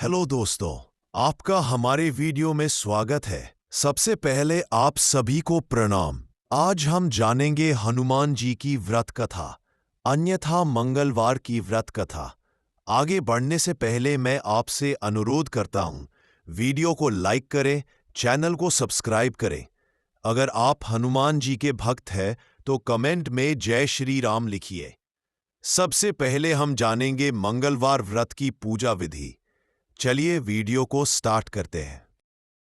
Hello दोस्तों, आपका हमारे वीडियो में स्वागत है। सबसे पहले आप सभी को प्रणाम। आज हम जानेंगे हनुमान जी की व्रत कथा, अन्यथा मंगलवार की व्रत कथा। आगे बढ़ने से पहले मैं आपसे अनुरोध करता हूं, वीडियो को लाइक करें, चैनल को सब्सक्राइब करें। अगर आप हनुमान जी के भक्त हैं तो कमेंट में जय श्री राम लिखिए। सबसे पहले हम जानेंगे मंगलवार व्रत की पूजा विधि। चलिए वीडियो को स्टार्ट करते हैं।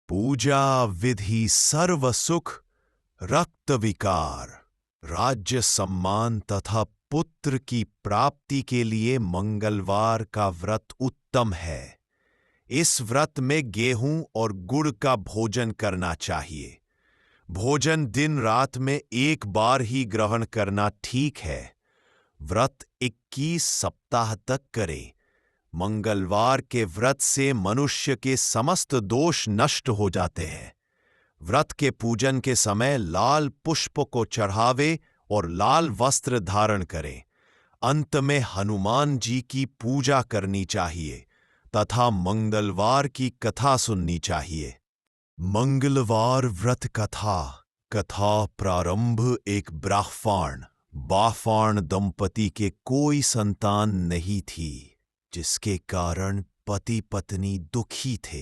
पूजा विधि: सर्व सुख, रक्त विकार, राज्य सम्मान तथा पुत्र की प्राप्ति के लिए मंगलवार का व्रत उत्तम है। इस व्रत में गेहूं और गुड़ का भोजन करना चाहिए। भोजन दिन रात में एक बार ही ग्रहण करना ठीक है। व्रत 21 सप्ताह तक करें। मंगलवार के व्रत से मनुष्य के समस्त दोष नष्ट हो जाते हैं। व्रत के पूजन के समय लाल पुष्प को चढ़ावे और लाल वस्त्र धारण करें। अंत में हनुमान जी की पूजा करनी चाहिए तथा मंगलवार की कथा सुननी चाहिए। मंगलवार व्रत कथा। कथा प्रारंभ: एक बाफान दंपति के कोई संतान नहीं थी, जिसके कारण पति पत्नी दुखी थे।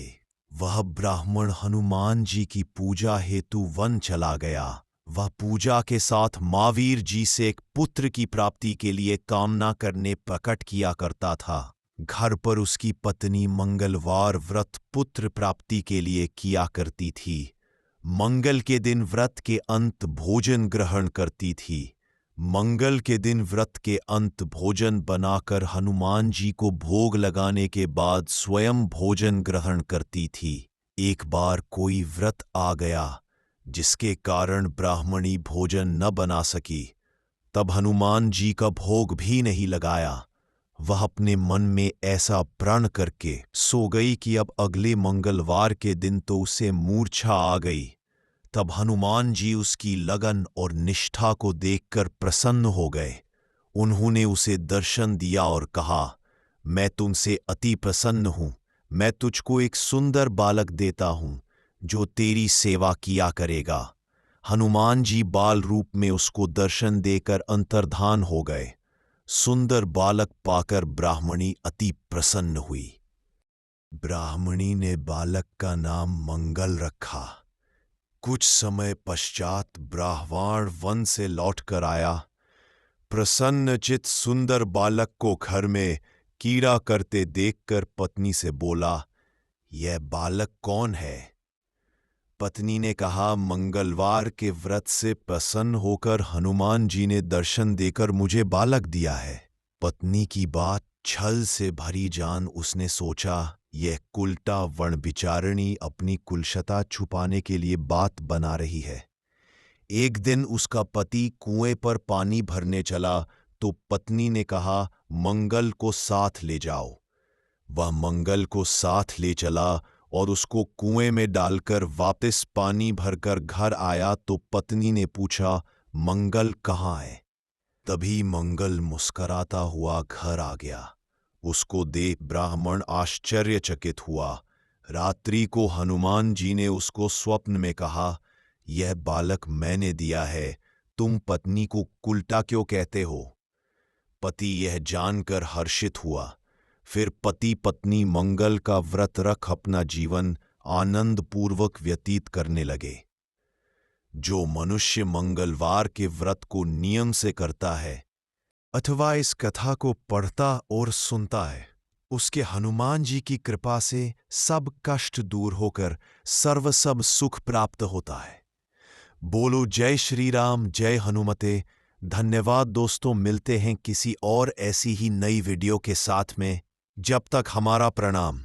वह ब्राह्मण हनुमान जी की पूजा हेतु वन चला गया। वह पूजा के साथ महावीर जी से एक पुत्र की प्राप्ति के लिए कामना करने प्रकट किया करता था। घर पर उसकी पत्नी मंगलवार व्रत पुत्र प्राप्ति के लिए किया करती थी। मंगल के दिन व्रत के अंत भोजन ग्रहण करती थी। मंगल के दिन व्रत के अंत भोजन बनाकर हनुमान जी को भोग लगाने के बाद स्वयं भोजन ग्रहण करती थी। एक बार कोई व्रत आ गया जिसके कारण ब्राह्मणी भोजन न बना सकी। तब हनुमान जी का भोग भी नहीं लगाया। वह अपने मन में ऐसा प्रण करके सो गई कि अब अगले मंगलवार के दिन तो उसे मूर्छा आ गई। तब हनुमान जी उसकी लगन और निष्ठा को देखकर प्रसन्न हो गए। उन्होंने उसे दर्शन दिया और कहा, मैं तुमसे अति प्रसन्न हूं। मैं तुझको एक सुंदर बालक देता हूं जो तेरी सेवा किया करेगा। हनुमान जी बाल रूप में उसको दर्शन देकर अंतर्धान हो गए। सुंदर बालक पाकर ब्राह्मणी अति प्रसन्न हुई। ब्राह्मणी ने बालक का नाम मंगल रखा। कुछ समय पश्चात ब्राह्मण वन से लौटकर आया। प्रसन्नचित सुंदर बालक को घर में कीड़ा करते देखकर पत्नी से बोला, यह बालक कौन है? पत्नी ने कहा, मंगलवार के व्रत से प्रसन्न होकर हनुमान जी ने दर्शन देकर मुझे बालक दिया है। पत्नी की बात छल से भरी जान उसने सोचा, यह कुलटा वणविचारिणी अपनी कुलशता छुपाने के लिए बात बना रही है। एक दिन उसका पति कुएं पर पानी भरने चला तो पत्नी ने कहा, मंगल को साथ ले जाओ। वह मंगल को साथ ले चला और उसको कुएं में डालकर वापस पानी भरकर घर आया तो पत्नी ने पूछा, मंगल कहाँ है? तभी मंगल मुस्कराता हुआ घर आ गया। उसको देख ब्राह्मण आश्चर्यचकित हुआ। रात्रि को हनुमान जी ने उसको स्वप्न में कहा, यह बालक मैंने दिया है, तुम पत्नी को कुलटा क्यों कहते हो? पति यह जानकर हर्षित हुआ। फिर पति पत्नी मंगल का व्रत रख अपना जीवन आनंद पूर्वक व्यतीत करने लगे। जो मनुष्य मंगलवार के व्रत को नियम से करता है अथवा इस कथा को पढ़ता और सुनता है, उसके हनुमान जी की कृपा से सब कष्ट दूर होकर सर्वसब सुख प्राप्त होता है। बोलो जय श्री राम, जय हनुमते। धन्यवाद दोस्तों, मिलते हैं किसी और ऐसी ही नई वीडियो के साथ में। जब तक हमारा प्रणाम।